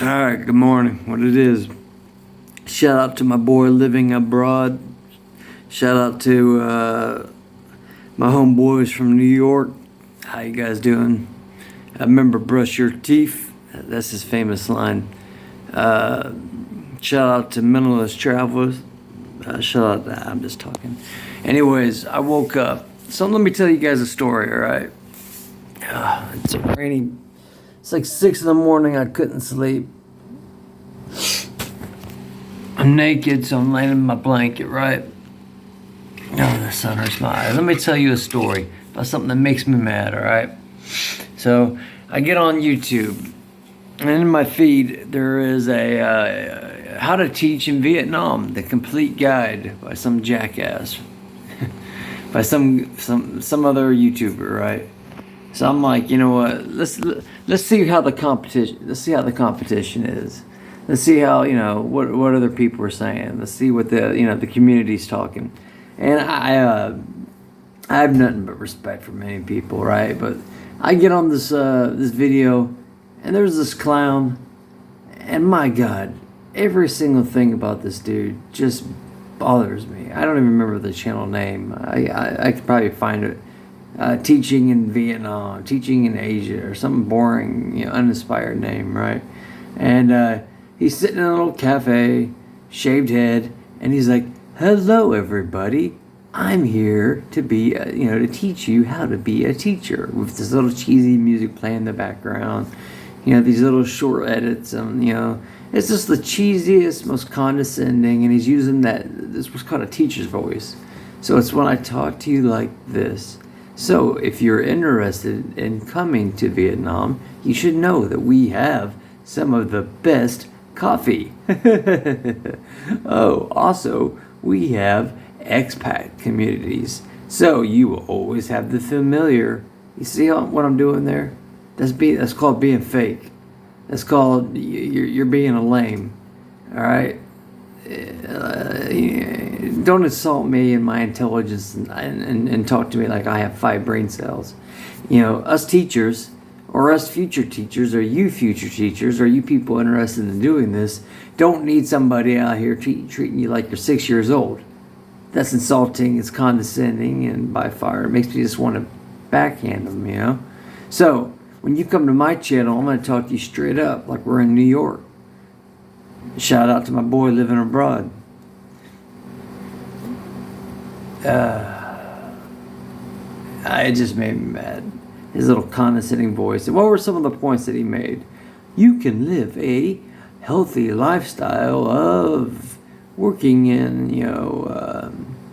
Alright, good morning. What it is. Shout out to my boy living abroad. Shout out to my homeboys from New York. How you guys doing? I remember brush your teeth. That's his famous line. Shout out to Mentalist Travelers. Shout out I'm just talking. Anyways, I woke up. So let me tell you guys a story, alright? It's rainy. It's like 6 in the morning. I couldn't sleep. I'm naked, so I'm laying in my blanket, right? Oh, the sun hurts my eyes. Let me tell you a story about something that makes me mad, alright? So, I get on YouTube, and in my feed, there is a How to Teach in Vietnam, the complete guide by some jackass. By some other YouTuber, right? So I'm like, you know what? Let's see how the competition is. Let's see how, what other people are saying. Let's see what the community's talking. And I have nothing but respect for many people, right? But I get on this video, and there's this clown, and my God, every single thing about this dude just bothers me. I don't even remember the channel name. I could probably find it. Teaching in Vietnam, teaching in Asia, or some boring, uninspired name, right? And he's sitting in a little cafe, shaved head, and he's like, "Hello, everybody. I'm here to be, to teach you how to be a teacher," with this little cheesy music playing in the background. These little short edits, it's just the cheesiest, most condescending, and he's using this was called a teacher's voice. So it's when I talk to you like this. So if you're interested in coming to Vietnam, you should know that we have some of the best coffee. Oh, also, we have expat communities. So you will always have the familiar. You see what I'm doing there? That's called being fake. That's called you're being a lame. All right? Don't insult me and my intelligence and talk to me like I have 5 brain cells. Us teachers, or us future teachers, or you future teachers, or you people interested in doing this, don't need somebody out here treating you like you're 6 years old. That's insulting, it's condescending, and by far it makes me just want to backhand them, So, when you come to my channel, I'm going to talk to you straight up like we're in New York. Shout out to my boy living abroad. It just made me mad. His little condescending voice. And what were some of the points that he made? You can live a healthy lifestyle of working in,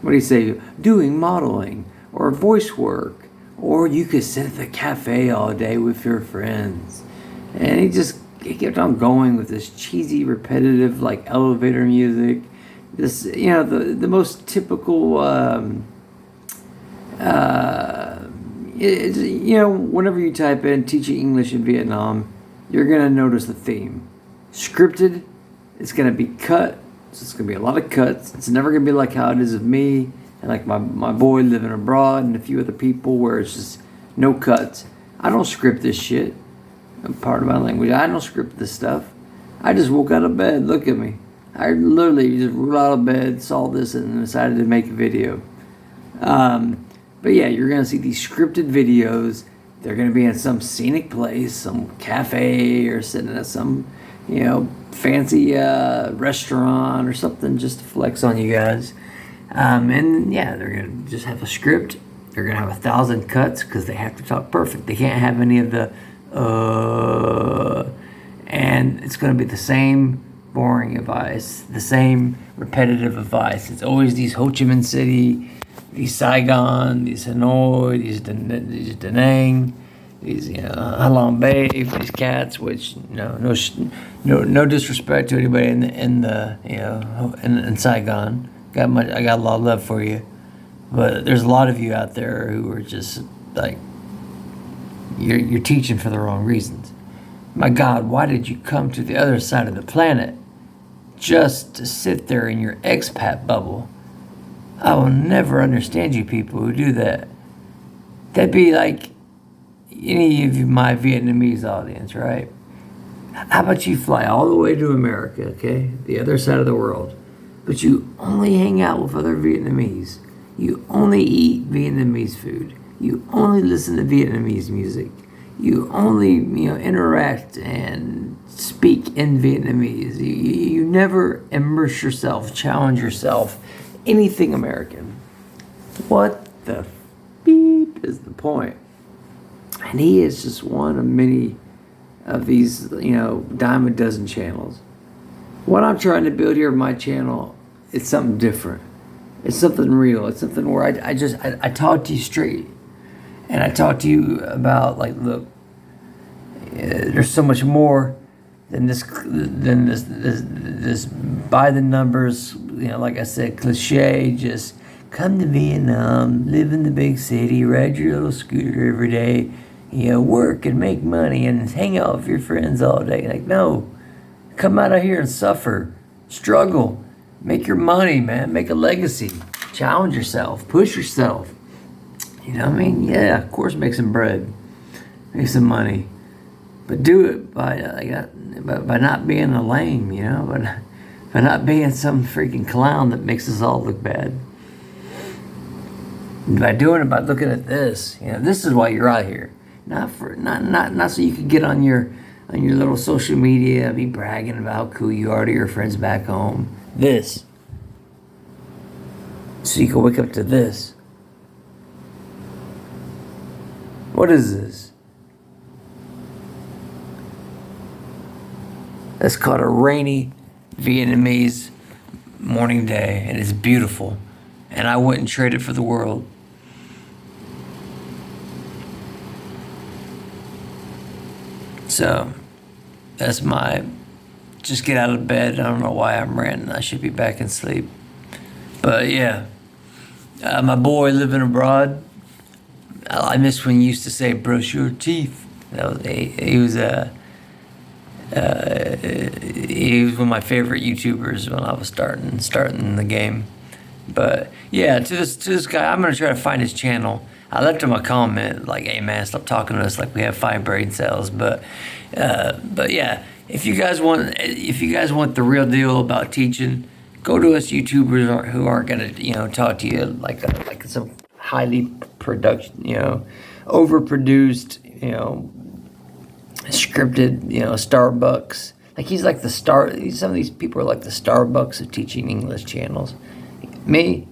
what do you say, doing modeling or voice work. Or you could sit at the cafe all day with your friends. And he kept on going with this cheesy, repetitive, like elevator music. This, the most typical, whenever you type in teaching English in Vietnam, you're going to notice the theme. Scripted, it's going to be cut, so it's going to be a lot of cuts. It's never going to be like how it is with me and like my boy living abroad and a few other people where it's just no cuts. I don't script this shit. Part of my language. I don't script this stuff. I just woke out of bed. Look at me. I literally just rolled out of bed, saw this, and decided to make a video. But yeah, you're going to see these scripted videos. They're going to be in some scenic place, some cafe, or sitting at some, fancy restaurant or something just to flex on you guys. And yeah, they're going to just have a script. They're going to have 1,000 cuts because they have to talk perfect. They can't have any of the and it's going to be the same boring advice, the same repetitive advice. It's always these Ho Chi Minh City, these Saigon, these Hanoi, these Da Nang, these Halong Bay, these cats. Which no disrespect to anybody in Saigon. I got a lot of love for you, but there's a lot of you out there who are just like. You're teaching for the wrong reasons. My God, why did you come to the other side of the planet just to sit there in your expat bubble? I will never understand you people who do that. That'd be like any of my Vietnamese audience, right? How about you fly all the way to America, okay? The other side of the world. But you only hang out with other Vietnamese. You only eat Vietnamese food. You only listen to Vietnamese music. You only, interact and speak in Vietnamese. You never immerse yourself, challenge yourself, anything American. What the beep is the point? And he is just one of many of these, dime a dozen channels. What I'm trying to build here with my channel, it's something different. It's something real. It's something where I talk to you straight. And I talk to you about, like, look, there's so much more than this by the numbers, like I said, cliche, just come to Vietnam, live in the big city, ride your little scooter every day, work and make money and hang out with your friends all day. Like, no, come out of here and suffer, struggle, make your money, man, make a legacy, challenge yourself, push yourself. You know what I mean? Yeah, of course, make some bread, make some money, but do it by not being a lame, by not being some freaking clown that makes us all look bad. By doing it by looking at this, this is why you're out here, not so you can get on your little social media, be bragging about how cool you are to your friends back home. This, so you can wake up to this. What is this? It's called a rainy Vietnamese morning day, and it's beautiful. And I wouldn't trade it for the world. So, that's just get out of bed. I don't know why I'm ranting. I should be back in sleep. But yeah, my boy living abroad. I miss when you used to say, brush your teeth. He was one of my favorite YouTubers when I was starting the game. But yeah, to this guy, I'm gonna try to find his channel. I left him a comment like, "Hey man, stop talking to us like we have 5 brain cells." But yeah, if you guys want the real deal about teaching, go to us YouTubers who aren't gonna talk to you like some highly overproduced, scripted, Starbucks. Like he's like the star. Some of these people are like the Starbucks of teaching English channels. Me,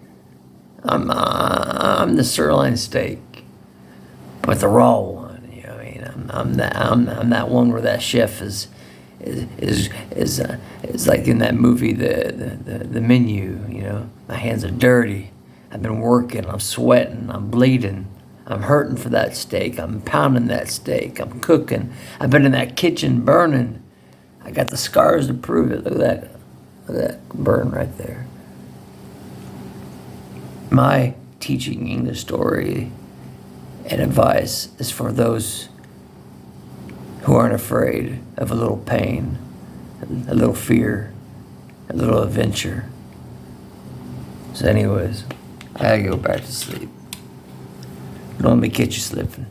I'm the sirloin steak, but the raw one. I'm that one where that chef is like in that movie, the menu. My hands are dirty. I've been working, I'm sweating, I'm bleeding, I'm hurting for that steak, I'm pounding that steak, I'm cooking, I've been in that kitchen burning. I got the scars to prove it. Look at that burn right there. My teaching English story and advice is for those who aren't afraid of a little pain, a little fear, a little adventure. So anyways, I gotta go back to sleep. Don't let me catch you slipping.